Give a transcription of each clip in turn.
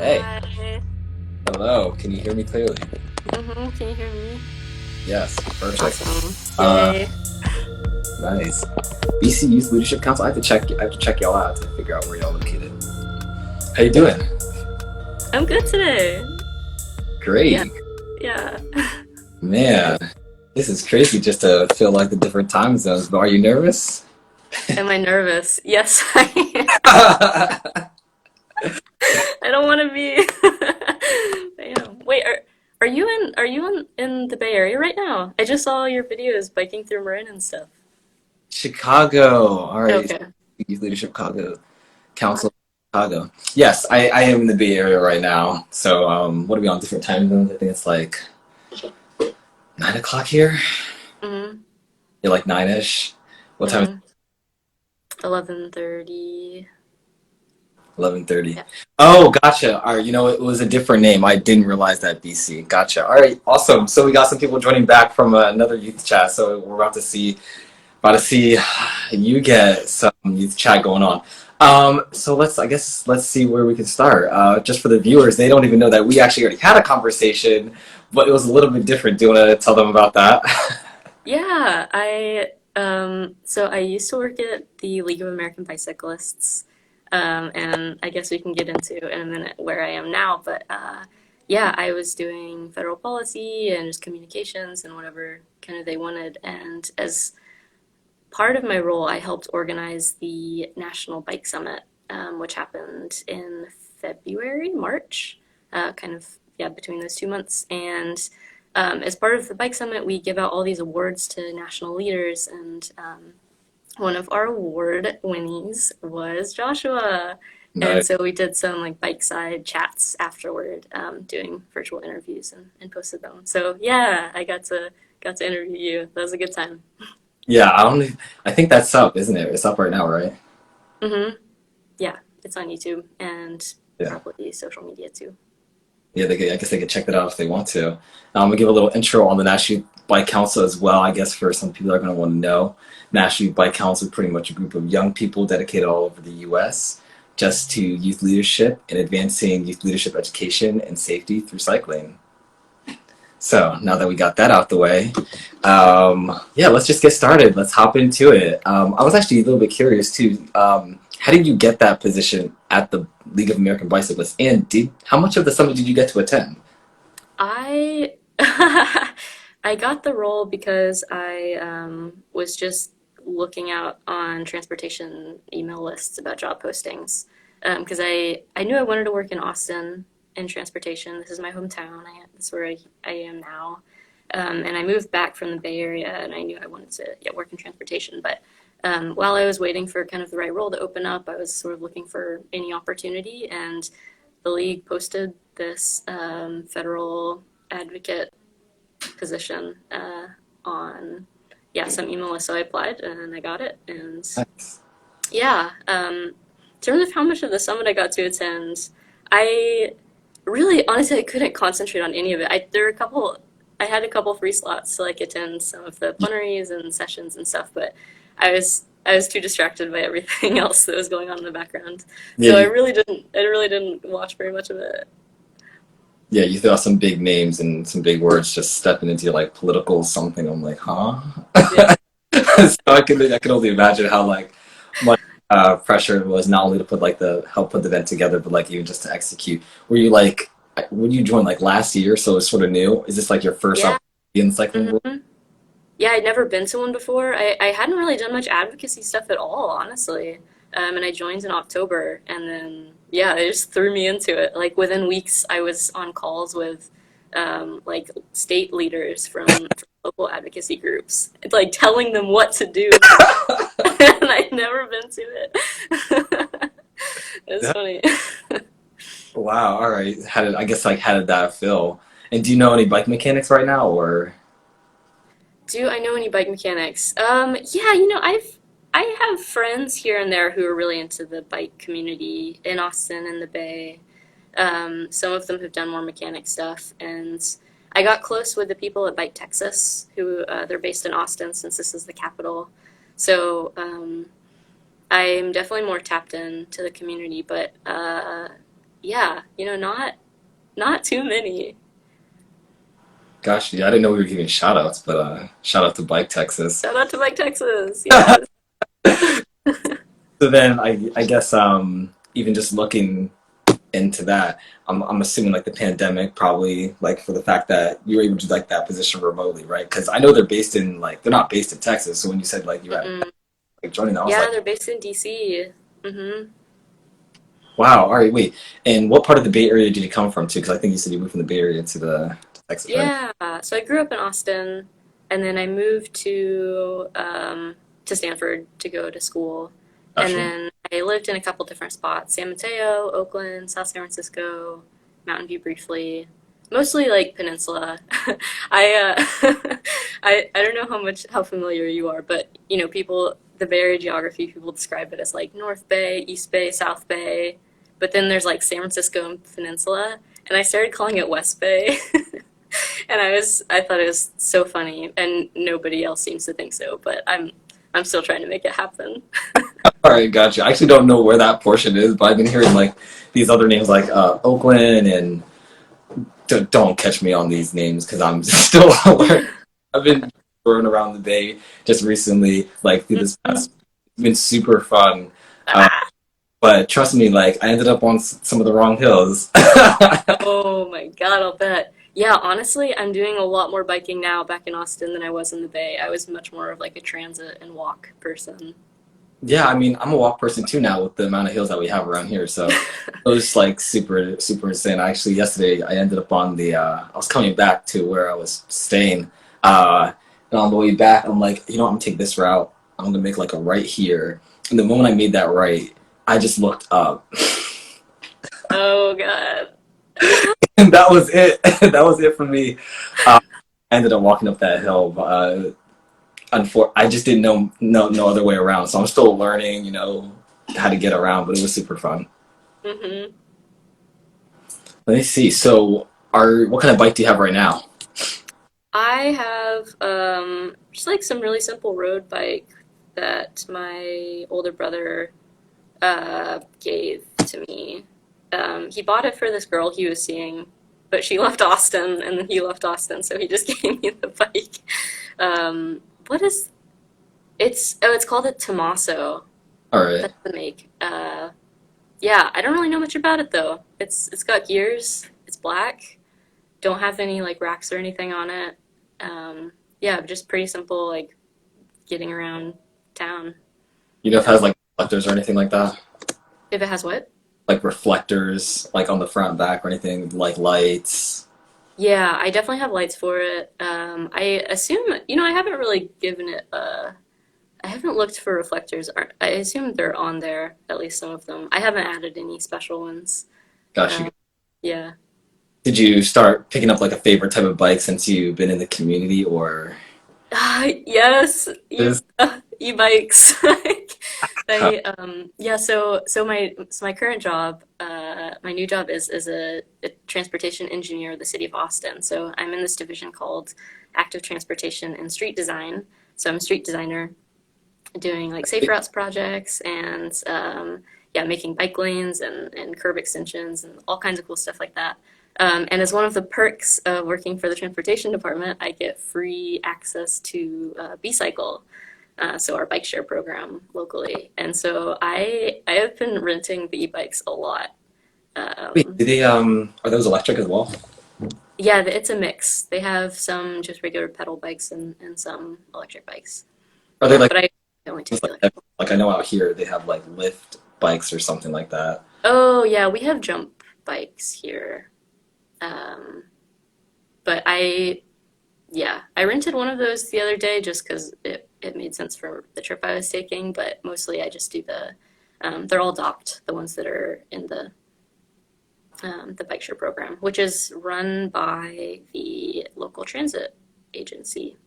Hey, Hi. hello. Can you hear me clearly? Can you hear me? Yes, perfect. Awesome. Uh, Yay. nice. BC Youth Leadership Council. I have to check y'all out to figure out where y'all located. How you doing? I'm good today. Yeah, Great, yeah. man. This is crazy just to feel like the different time zones. But are you nervous? Am I nervous? Yes, I am. I don't want to be. Damn. Wait, are you in the Bay Area right now? I just saw your videos biking through Marin and stuff. Chicago. All right, Okay. Youth Leadership Chicago Council, Chicago. Yes, I am in the Bay Area right now. So, what are we on different time zones? I think it's like 9 o'clock here. Mm-hmm. You're like 9ish. What time is Mm-hmm. 11:30. 11:30. Yeah. Oh, gotcha. All right, it was a different name. I didn't realize that, BC. Gotcha. All right, awesome. So we got some people joining back from another youth chat. So we're about to see you get some youth chat going on. So let's see where we can start. Just for the viewers, they don't even know that we actually already had a conversation, but it was a little bit different. Do you want to tell them about that? Yeah, so I used to work at the League of American Bicyclists, and I guess we can get into in a minute where I am now, but yeah, I was doing federal policy and just communications and whatever kind of they wanted, and as part of my role, I helped organize the National Bike Summit, which happened in February, March, kind of, yeah, between those 2 months. And as part of the Bike Summit, we give out all these awards to national leaders. And one of our award winnees was Joshua. And Nice. so we did some like bike side chats afterward, doing virtual interviews and posted them. So yeah, I got to interview you. That was a good time. Yeah, I think that's up, isn't it? It's up right now, right? Mm-hmm. Yeah, it's on YouTube and Yeah. probably social media too. Yeah, I guess they could check that out if they want to. I'm gonna give a little intro on the National Youth Bike Council as well. I guess for some people that are gonna want to know, National Youth Bike Council is pretty much a group of young people dedicated all over the U.S. just to youth leadership and advancing youth leadership education and safety through cycling. So now that we got that out the way, yeah, let's just get started. Let's hop into it. I was actually a little bit curious too. How did you get that position at the League of American Bicyclists, and did how much of the summit did you get to attend? I I got the role because I was just looking out on transportation email lists about job postings because I knew I wanted to work in Austin in transportation. This is my hometown. That's where I am now. And I moved back from the Bay Area, and I knew I wanted to, yeah, work in transportation. But while I was waiting for kind of the right role to open up, I was sort of looking for any opportunity, and the league posted this federal advocate position on, yeah, some email list. So I applied and I got it. And Nice. yeah, in terms of how much of the summit I got to attend, I really, honestly, I couldn't concentrate on any of it. I had a couple free slots to like attend some of the plenaries and sessions and stuff, but I was too distracted by everything else that was going on in the background. Yeah, So you, I really didn't watch very much of it. yeah, you threw out some big names and some big words just stepping into like political something. I'm like, huh? Yeah. So I can only imagine how like much pressure it was not only to put like the help put the event together, but like even just to execute. Were you like when you joined like last year, so it's sort of new? Is this like your first Yeah. opportunity in the cycling world? hmm Yeah, I'd never been to one before. I hadn't really done much advocacy stuff at all, honestly. And I joined in October, and then yeah, they just threw me into it. Like within weeks, I was on calls with like state leaders from local advocacy groups, like telling them what to do, and I'd never been to it. It's Yeah. funny. Wow. All right. How did that feel? And do you know any bike mechanics right now, or? Do I know any bike mechanics? Yeah, I have friends here and there who are really into the bike community in Austin and the Bay. Some of them have done more mechanic stuff, and I got close with the people at Bike Texas, who they're based in Austin since this is the capital. So I'm definitely more tapped in to the community, but yeah, not too many. Gosh, yeah, I didn't know we were giving shout outs, but shout out to Bike Texas. Shout out to Mike, Texas. Yes. So then I guess even just looking into that, I'm assuming like the pandemic probably like for the fact that you were able to do like that position remotely, right? Because I know they're based in like they're not based in Texas. So when you said like you had Mm-mm. like joining that, I was Yeah, like, they're based in DC. wow, all right, wait. And what part of the Bay Area did you come from too? Because I think you said you moved from the Bay Area to Texas, right? Yeah, so I grew up in Austin, and then I moved to Stanford to go to school, and Gotcha. then I lived in a couple different spots: San Mateo, Oakland, South San Francisco, Mountain View briefly, mostly like Peninsula. I don't know how familiar you are, but people the Bay Area geography people describe it as like North Bay, East Bay, South Bay, but then there's like San Francisco and Peninsula, and I started calling it West Bay. And I thought it was so funny, and nobody else seems to think so, but I'm still trying to make it happen. All right, gotcha. I actually don't know where that portion is, but I've been hearing like these other names like Oakland and don't catch me on these names because I'm still learning. I've been touring around the Bay just recently, like through this past. It's been super fun, uh, Ah, but trust me, like I ended up on some of the wrong hills. oh my God, I'll bet. Yeah, honestly, I'm doing a lot more biking now back in Austin than I was in the Bay. I was much more of like a transit and walk person. Yeah, I mean, I'm a walk person too now with the amount of hills that we have around here. So it was like super insane. Actually, yesterday I ended up on the. I was coming back to where I was staying, and on the way back, I'm like, you know, I'm gonna take this route. I'm gonna make like a right here. And the moment I made that right, I just looked up, Oh God. and that was it. That was it for me. I ended up walking up that hill. I just didn't know no other way around. So I'm still learning, you know, how to get around. But it was super fun. hmm Let me see. So, what kind of bike do you have right now? I have just like some really simple road bike that my older brother gave to me. He bought it for this girl he was seeing, but she left Austin, and then he left Austin, so he just gave me the bike. What is it's? Oh, it's called a Tommaso. All right. That's the make. Yeah, I don't really know much about it though. It's got gears. It's black. Don't have any like racks or anything on it. Yeah, just pretty simple like getting around town. You know if it has like reflectors or anything like that? If it has what? Like reflectors, like on the front, back, or anything like lights. Yeah, I definitely have lights for it. I assume, I haven't really given it I haven't looked for reflectors. I assume they're on there, at least some of them. I haven't added any special ones. Gosh, Uh, yeah. did you start picking up like a favorite type of bike since you've been in the community, or Yes, just e-bikes. Yeah, so my current job, my new job is a transportation engineer at the city of Austin. So I'm in this division called Active Transportation and Street Design. So I'm a street designer doing like safe routes projects and yeah, making bike lanes and curb extensions and all kinds of cool stuff like that. And as one of the perks of working for the transportation department, I get free access to B-Cycle, so our bike share program locally. And so I have been renting the e-bikes a lot. wait, Um, do they are those electric as well? yeah, it's a mix. They have some just regular pedal bikes and some electric bikes. Are they Yeah, like but I only take the electric. like I know out here they have like lift bikes or something like that. Oh yeah, we have jump bikes here. Um, but I rented one of those the other day just because it made sense for the trip I was taking. But mostly I just do they're all docked, the ones that are in the bike share program, which is run by the local transit agency.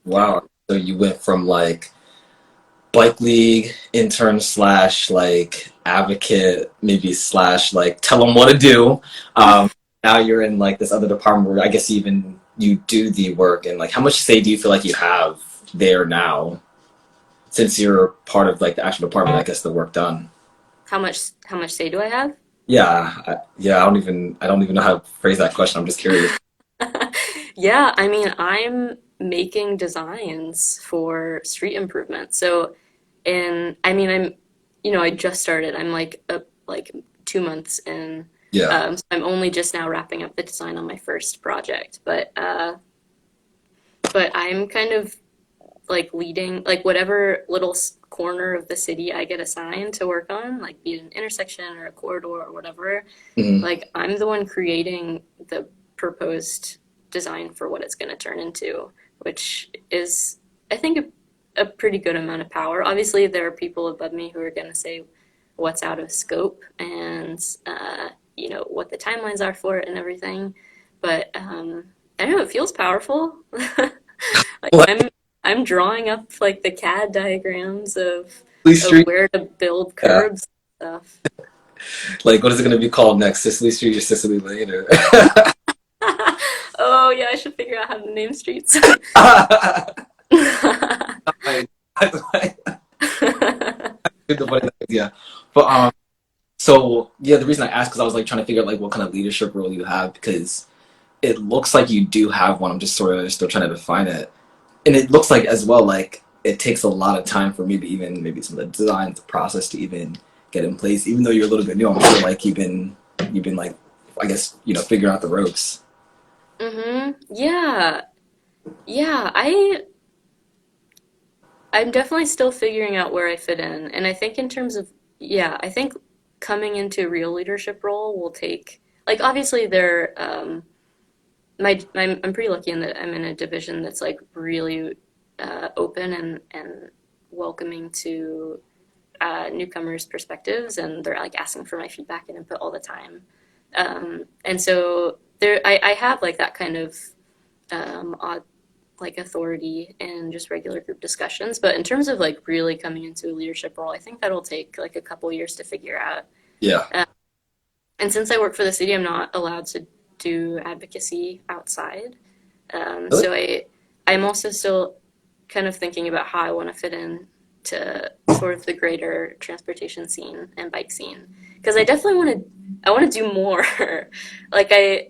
Wow. So you went from like bike league intern slash like advocate maybe slash like tell them what to do. Now you're in like this other department where I guess even you do the work and like how much say do you feel like you have there now since you're part of like the actual department? I guess the work done. How much say do I have? I don't even know how to phrase that question. I'm just curious. Yeah, I mean, I'm making designs for street improvement. So, and I mean, I just started. I'm like 2 months in. Yeah. So I'm only just now wrapping up the design on my first project. But I'm kind of like leading like whatever little corner of the city I get assigned to work on, like be it an intersection or a corridor or whatever. Hmm. Like I'm the one creating the proposed design for what it's going to turn into, which is, I think, a pretty good amount of power. Obviously, there are people above me who are going to say what's out of scope and what the timelines are for it and everything. But I don't know, it feels powerful. Like What? I'm drawing up like the CAD diagrams Cecily of Street? where to build Yeah. curbs and stuff. Like, what is it going to be called next? Cicely Street or Cicely Lane? Or Oh yeah, I should figure out how to name streets. I, the funny thing is, yeah. But so yeah, the reason I asked because I was like trying to figure out like what kind of leadership role you have because it looks like you do have one. I'm just sort of still trying to define it, and it looks like as well like it takes a lot of time for maybe some of the design the process to even get in place. Even though you're a little bit new, I'm sure like you've been like I guess figuring out the ropes. Yeah. Yeah, I'm definitely still figuring out where I fit in. And I think in terms of yeah, I think coming into a real leadership role will take like obviously I'm pretty lucky in that I'm in a division that's like really open and welcoming to newcomers' perspectives, and they're like asking for my feedback and input all the time. And so I have like that kind of odd like authority in just regular group discussions. But in terms of like really coming into a leadership role, I think that'll take like a couple years to figure out. Yeah. Uh, and since I work for the city, I'm not allowed to do advocacy outside. Really? So I'm also still kind of thinking about how I want to fit in to sort of the greater transportation scene and bike scene because I want to do more. like I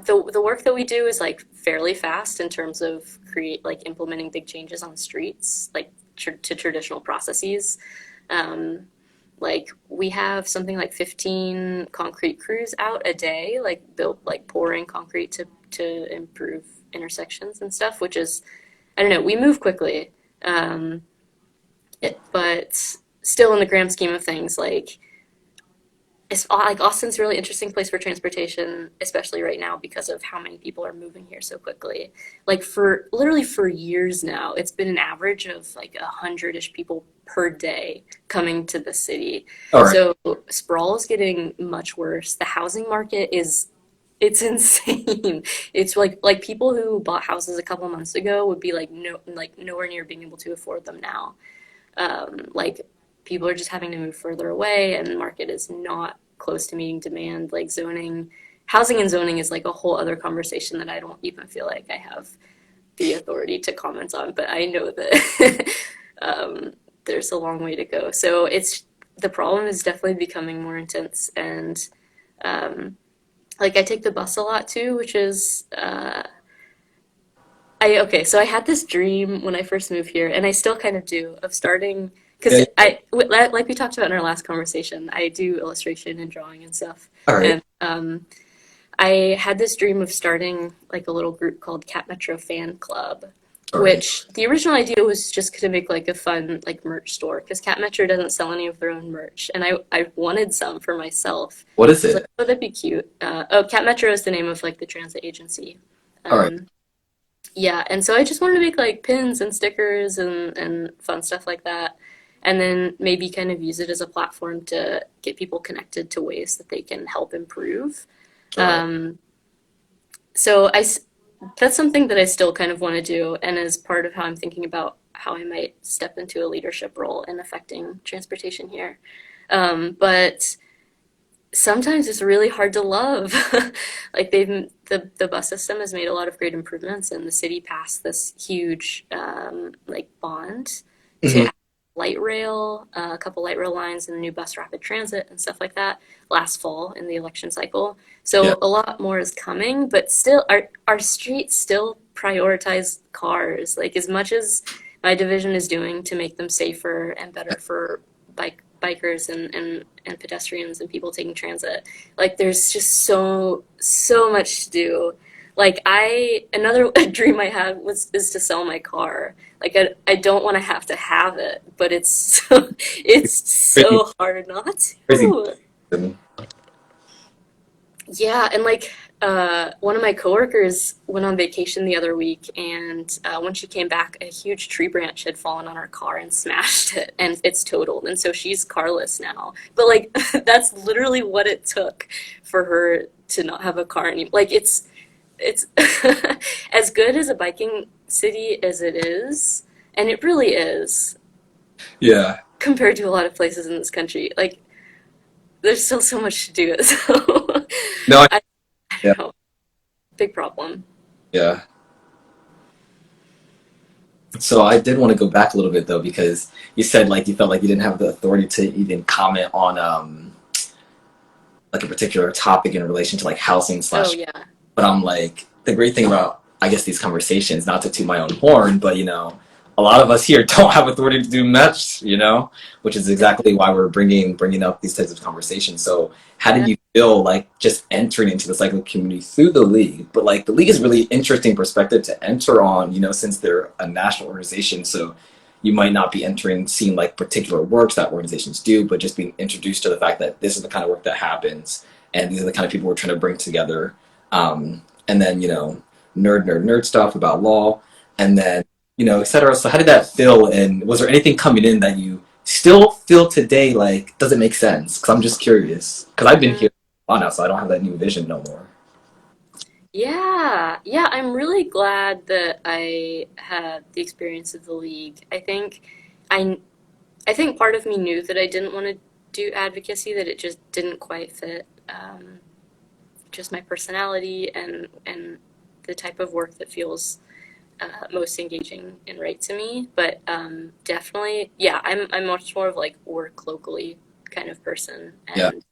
the work that we do is like fairly fast in terms of create like implementing big changes on streets like to traditional processes. Um, like we have something like 15 concrete crews out a day, like built like pouring concrete to improve intersections and stuff, which is I don't know, we move quickly. Um, but still in the grand scheme of things, like it's like Austin's a really interesting place for transportation, especially right now because of how many people are moving here so quickly. Like for literally for years now, it's been an average of like 100-ish people per day coming to the city. All right. So sprawl is getting much worse. The housing market is it's insane. It's like people who bought houses a couple months ago would be like no like nowhere near being able to afford them now. Like people are just having to move further away and the market is not close to meeting demand. Like housing and zoning is like a whole other conversation that I don't even feel like I have the authority to comment on, but I know that there's a long way to go. So the problem is definitely becoming more intense and like I take the bus a lot too, which is so I had this dream when I first moved here, and I still kind of do, of starting because Yeah. like we talked about in our last conversation, I do illustration and drawing and stuff, All right. and I had this dream of starting like a little group called Cat Metro Fan Club, All right. which the original idea was just to make like a fun like merch store because Cat Metro doesn't sell any of their own merch, and I wanted some for myself. What is I was like, it? oh, that'd be cute. Cat Metro is the name of like the transit agency. All right. Um, yeah, and so I just wanted to make like pins and stickers and fun stuff like that. And then maybe kind of use it as a platform to get people connected to ways that they can help improve. All right. Um, so that's something that I still kind of want to do, and as part of how I'm thinking about how I might step into a leadership role in affecting transportation here. But sometimes it's really hard to love. like the bus system has made a lot of great improvements, and the city passed this huge like bond to Hmm. light rail, a couple light rail lines, and a new bus rapid transit and stuff like that last fall in the election cycle. Yeah. So a lot more is coming, but still, our streets still prioritize cars. Like as much as my division is doing to make them safer and better for bikers and pedestrians and people taking transit. Like there's just so much to do. Like I another dream I had was is to sell my car. Like I don't want to have it, but it's Crazy, so hard not crazy. to. Yeah, and like one of my coworkers went on vacation the other week, and when she came back, a huge tree branch had fallen on her car and smashed it, and it's totaled. And so she's carless now. But like that's literally what it took for her to not have a car anymore. Like it's as good as a biking city as it is, and it really is Yeah. compared to a lot of places in this country. Like there's still so much to do. So No. I Yeah. don't know. Big problem. Yeah. So I did want to go back a little bit though, because you said like you felt like you didn't have the authority to even comment on like a particular topic in relation to like housing Oh slash. yeah. But I'm like, the great thing about, I guess, these conversations, not to toot my own horn, but, a lot of us here don't have authority to do much, which is exactly why we're bringing up these types of conversations. So how did Yeah. you feel like just entering into the cycling community through the league? But like the league is really interesting perspective to enter on, since they're a national organization. So you might not be entering seeing like particular works that organizations do, but just being introduced to the fact that this is the kind of work that happens, and these are the kind of people we're trying to bring together. And then nerd stuff about law, and then etc. So how did that feel, and was there anything coming in that you still feel today like doesn't make sense? Because I'm just curious, because I've been Mm, here a while now, so I don't have that new vision no more. yeah. Yeah. I'm really glad that I had the experience of the league. I I think part of me knew that I didn't want to do advocacy, that it just didn't quite fit just my personality and the type of work that feels most engaging and right to me. But definitely, yeah, I'm much more of like work locally kind of person, Yeah, and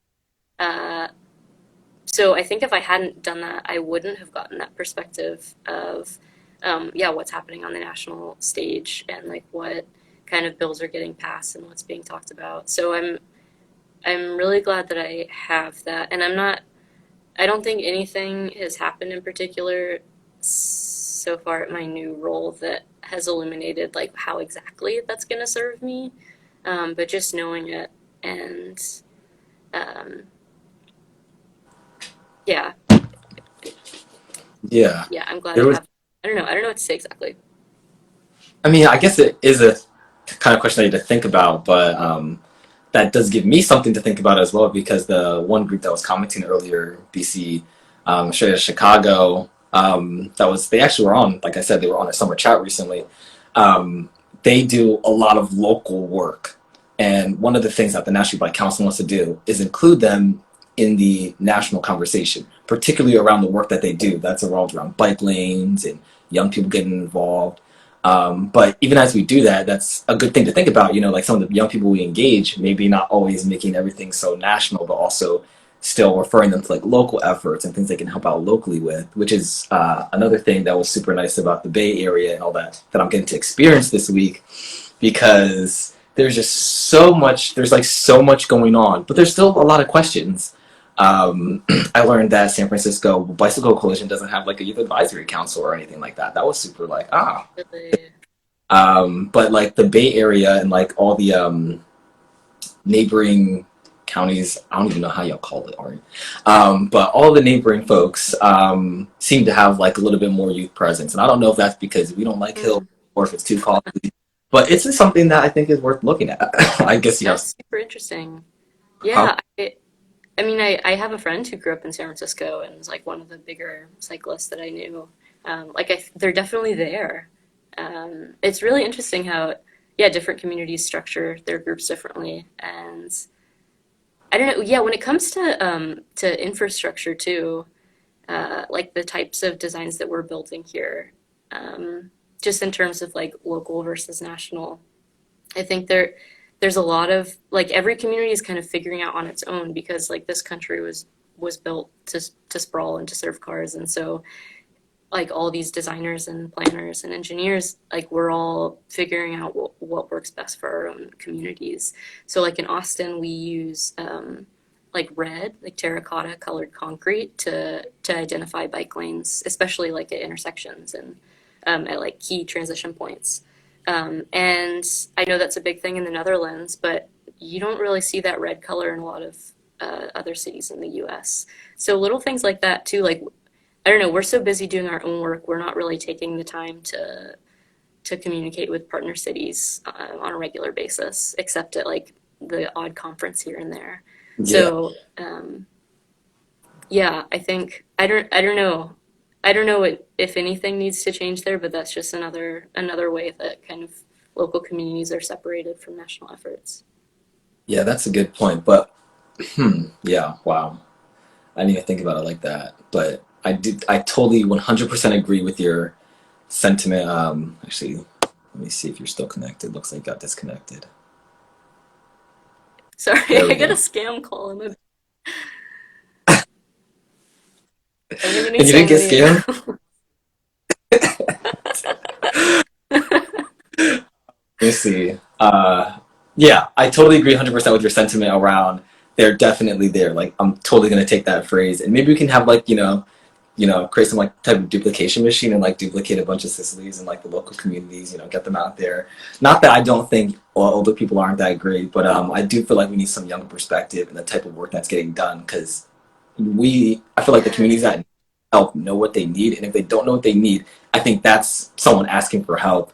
uh, so I think if I hadn't done that, I wouldn't have gotten that perspective of yeah, what's happening on the national stage and like what kind of bills are getting passed and what's being talked about. So I'm really glad that I have that, and I don't think anything has happened in particular so far at my new role that has illuminated like how exactly that's going to serve me. But just knowing it and um, yeah, yeah. yeah, I'm glad I There was. have. I don't know what to say exactly. I mean, I guess it is a kind of question I need to think about, but that does give me something to think about as well, because the one group that was commenting earlier, BC, straight out of Chicago, that was they actually were on, like I said, they were on a summer chat recently. Um, they do a lot of local work, and one of the things that the National Bike Council wants to do is include them in the national conversation, particularly around the work that they do. That's revolved around bike lanes and young people getting involved. But even as we do that, that's a good thing to think about. Like some of the young people we engage, maybe not always making everything so national, but also still referring them to like local efforts and things they can help out locally with, which is another thing that was super nice about the Bay Area and all that I'm getting to experience this week, because there's just so much, there's like so much going on, but there's still a lot of questions. I learned that San Francisco Bicycle Coalition doesn't have like a youth advisory council or anything like that. That was super like, ah. Really, But like the Bay Area and like all the neighboring counties, I don't even know how y'all call it, Ari. But all the neighboring folks seem to have like a little bit more youth presence. And I don't know if that's because we don't like Hill mm, or if it's too costly. But it's just something that I think is worth looking at. I guess you have. that's super interesting. Huh? Yeah, I mean, I have a friend who grew up in San Francisco and was like one of the bigger cyclists that I knew. They're definitely there. It's really interesting how, yeah, different communities structure their groups differently. And I don't know, yeah, when it comes to infrastructure too, like the types of designs that we're building here, um, just in terms of like local versus national. I think there's a lot of like every community is kind of figuring out on its own because like this country was built to sprawl and to serve cars, and so like all these designers and planners and engineers, like we're all figuring out what works best for our own communities. So like in Austin, we use like red, like terracotta colored concrete to identify bike lanes, especially like at intersections and at like key transition points. And I know that's a big thing in the Netherlands, but you don't really see that red color in a lot of other cities in the U.S. So little things like that too, like I don't know, we're so busy doing our own work, we're not really taking the time to communicate with partner cities on a regular basis, except at like the odd conference here and there. Yeah. So yeah, I think I don't know if anything needs to change there, but that's just another way that kind of local communities are separated from national efforts. Yeah, that's a good point. But yeah, wow. I didn't even think about it like that. But I totally 100% agree with your sentiment. Actually, let me see if you're still connected. Looks like you got disconnected. Sorry, There I we got a go. scam call. I'm gonna need And you some didn't get money scammed? now. Let me see. Yeah, I totally agree 100% with your sentiment around they're definitely there. Like, I'm totally going to take that phrase. And maybe we can have, like, create some, like, type of duplication machine and, like, duplicate a bunch of Sicilies and, like, the local communities, get them out there. Not that I don't think older people aren't that great, but I do feel like we need some younger perspective and the type of work that's getting done because I feel like the communities Yes. that help know what they need, and if they don't know what they need, I think that's someone asking for help.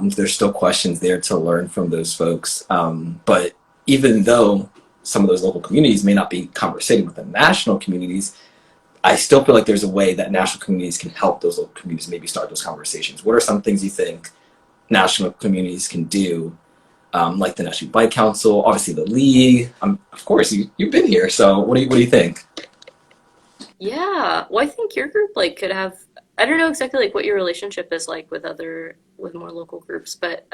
There's still questions there to learn from those folks. But even though some of those local communities may not be conversating with the national communities, I still feel like there's a way that national communities can help those local communities maybe start those conversations. What are some things you think national communities can do, like the National Bike Council, obviously the league? Of course, you've been here, so what do you think? Yeah. Well, I think your group like could have I don't know exactly like what your relationship is like with more local groups, but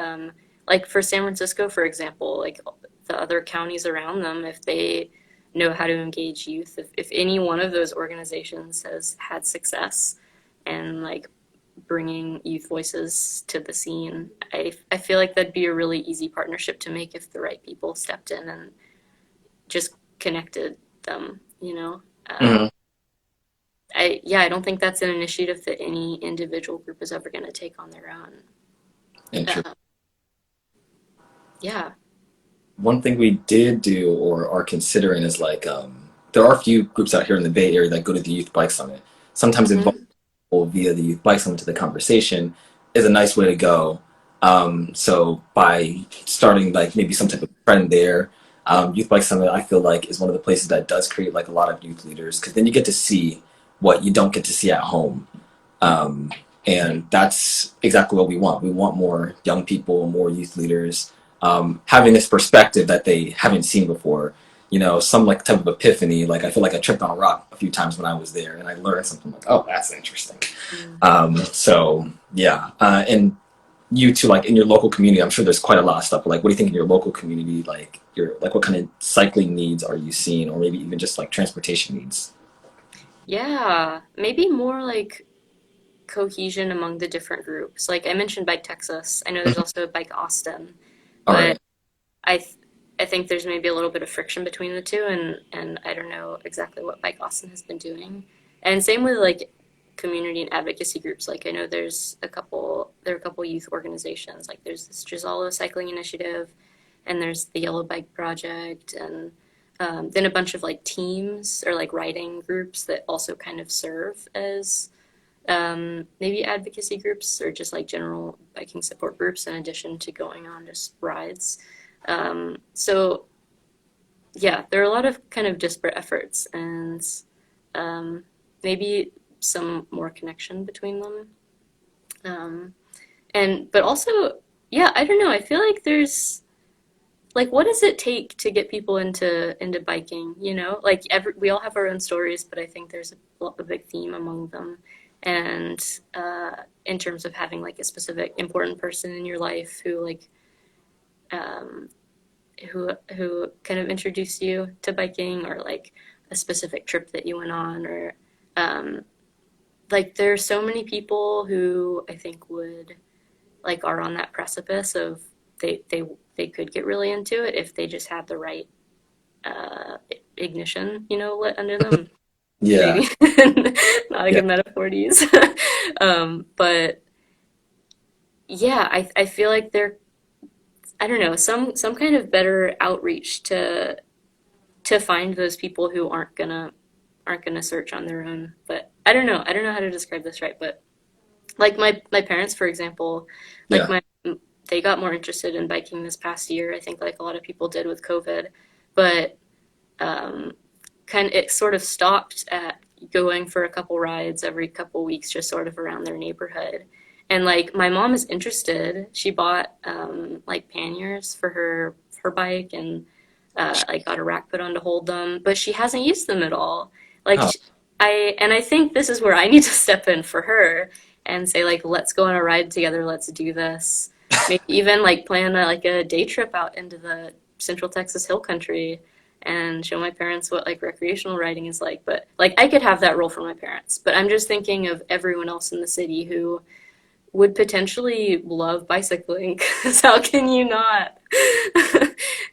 like for San Francisco, for example, like the other counties around them, if they know how to engage youth, if any one of those organizations has had success and like bringing youth voices to the scene, I feel like that'd be a really easy partnership to make if the right people stepped in and just connected them, you know? Mm-hmm. I don't think that's an initiative that any individual group is ever going to take on their own. Interesting. Uh, yeah. One thing we did do or are considering is like there are a few groups out here in the Bay Area that go to the Youth Bike Summit. Sometimes involve Hmm. people via the Youth Bike Summit to the conversation is a nice way to go. So by starting like maybe some type of trend there, Youth Bike Summit I feel like is one of the places that does create like a lot of youth leaders because then you get to see what you don't get to see at home. Um, and that's exactly what we want. We want more young people, more youth leaders, having this perspective that they haven't seen before. Some like type of epiphany. Like I feel like I tripped on a rock a few times when I was there, and I learned something like, oh, that's interesting. Mm. So yeah, and you too, like in your local community, I'm sure there's quite a lot of stuff. But like, what do you think in your local community? Like, what kind of cycling needs are you seeing, or maybe even just like transportation needs? Yeah. Maybe more like cohesion among the different groups. Like I mentioned Bike Texas. I know there's also a Bike Austin, All but right. I th I think there's maybe a little bit of friction between the two, and I don't know exactly what Bike Austin has been doing. And same with like community and advocacy groups. Like I know there are a couple youth organizations. Like there's this Gisalo Cycling Initiative, and there's the Yellow Bike Project, and then a bunch of like teams or like riding groups that also kind of serve as maybe advocacy groups or just like general biking support groups in addition to going on just rides. So yeah, there are a lot of kind of disparate efforts and um, maybe some more connection between them. Um, and but also, yeah, I don't know. I feel like there's like what does it take to get people into biking, you know? Like we all have our own stories, but I think there's a big theme among them. And in terms of having like a specific important person in your life who like um, who kind of introduced you to biking, or like a specific trip that you went on, or um, like there's so many people who I think would like are on that precipice of they they they could get really into it if they just had the right uh, ignition, lit under them. Yeah, Maybe not a yeah, good metaphor to use, but yeah, I feel like there I don't know some kind of better outreach to find those people who aren't gonna search on their own. But I don't know how to describe this right, but like my parents, for example, like yeah. they got more interested in biking this past year. I think like a lot of people did with COVID, but um, kind of it sort of stopped at going for a couple rides every couple weeks, just sort of around their neighborhood. And like my mom is interested. She bought like panniers for her bike, and like got a rack put on to hold them, but she hasn't used them at all. Like Oh, I think this is where I need to step in for her and say like, let's go on a ride together. Let's do this. Maybe even like plan like a day trip out into the Central Texas Hill Country and show my parents what like recreational riding is like. But like I could have that role for my parents, but I'm just thinking of everyone else in the city who would potentially love bicycling, because how can you not?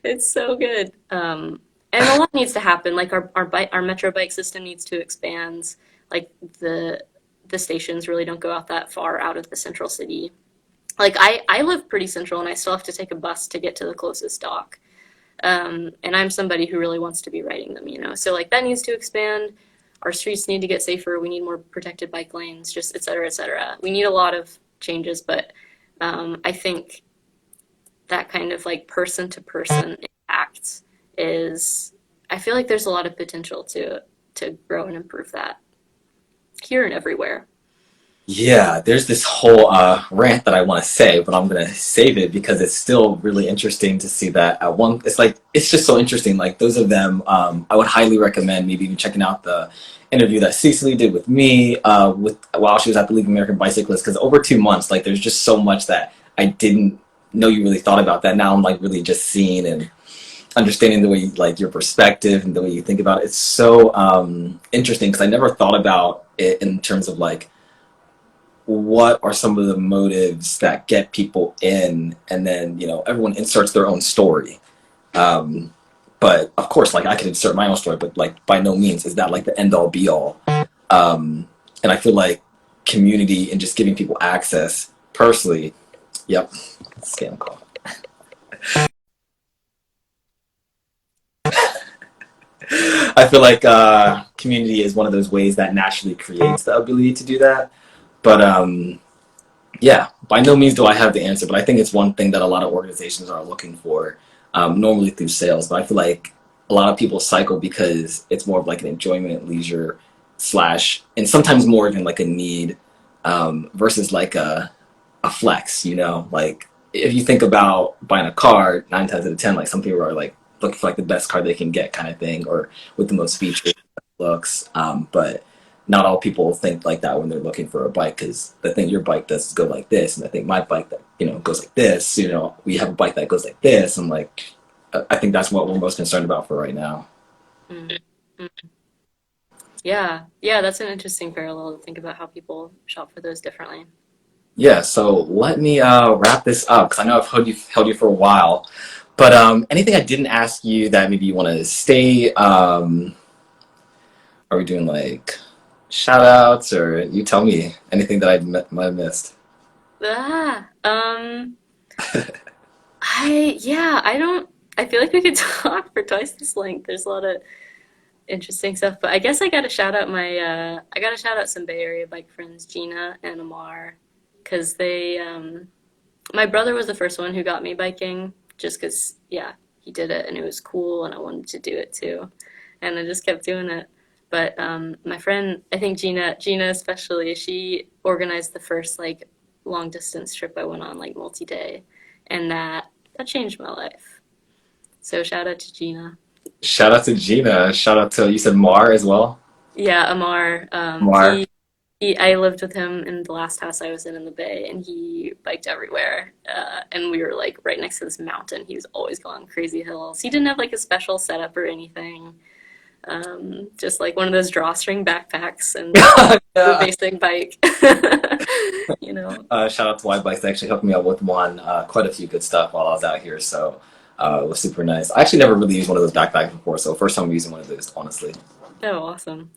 It's so good. And a lot needs to happen. Like our metro bike system needs to expand. Like the stations really don't go out that far out of the central city. Like I live pretty central, and I still have to take a bus to get to the closest dock. And I'm somebody who really wants to be riding them. So like that needs to expand. Our streets need to get safer. We need more protected bike lanes, just et cetera, et cetera. We need a lot of changes, but I think that kind of like person to person impact is. I feel like there's a lot of potential to grow and improve that here and everywhere. yeah. There's this whole rant that I want to say, but I'm gonna save it because it's still really interesting to see that at one. It's like it's just so interesting. Like those of them, I would highly recommend maybe even checking out the interview that Cecily did with me with while she was at the League of American Bicyclists. Because over 2 months, like there's just so much that I didn't know you really thought about that. Now I'm like really just seeing and understanding the way you, like your perspective and the way you think about it. It's so interesting because I never thought about it in terms of like what are some of the motives that get people in, and then everyone inserts their own story. um, but of course, like I could insert my own story, but like by no means is that like the end all be all. And I feel like community and just giving people access personally. Yep, scam call. I feel like community is one of those ways that naturally creates the ability to do that. But yeah, by no means do I have the answer, but I think it's one thing that a lot of organizations are looking for, normally through sales. But I feel like a lot of people cycle because it's more of like an enjoyment, leisure, slash, and sometimes more than like a need, versus like a flex. Like if you think about buying a car, 9 times out of 10, like some people are like looking for like the best car they can get, kind of thing, or with the most features, looks. But not all people think like that when they're looking for a bike, because the thing your bike does is go like this, and I think my bike that goes like this. We have a bike that goes like this. I'm like, I think that's what we're most concerned about for right now. Mm. Mm. Yeah, yeah, that's an interesting parallel to think about how people shop for those differently. Yeah, so let me wrap this up because I know I've held you for a while. But anything I didn't ask you that maybe you want to stay? Are we doing like shout outs, or you tell me anything that might have missed? Ah, I don't, I feel like we could talk for twice this length. There's a lot of interesting stuff, but I guess I gotta shout out some Bay Area bike friends, Gina and Amar, because my brother was the first one who got me biking, just because, yeah, he did it and it was cool and I wanted to do it too. And I just kept doing it. But my friend, I think Gina especially, she organized the first like long distance trip I went on, like multi-day, and that changed my life. So shout out to Gina. Shout out to Gina. Shout out to, you said Mar as well. Yeah, Amar. Mar. I lived with him in the last house I was in the Bay, and he biked everywhere. And we were like right next to this mountain. He was always going crazy hills. He didn't have like a special setup or anything. Just like one of those drawstring backpacks and the Yeah. basic bike. You know. Shout out to Y Bikes. They actually hooked me up with one, quite a few good stuff while I was out here. So it was super nice. I actually never really used one of those backpacks before, so first time using one of those, honestly. Oh, awesome.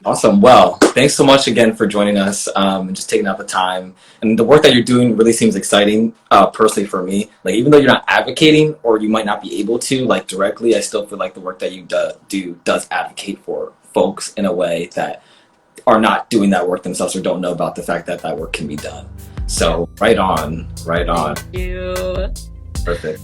Awesome. Well, thanks so much again for joining us and just taking out the time. And the work that you're doing really seems exciting, personally for me. Like, even though you're not advocating or you might not be able to, like, directly, I still feel like the work that you do does advocate for folks in a way that are not doing that work themselves or don't know about the fact that that work can be done. Yeah. So, right on, right on. Thank you. Perfect.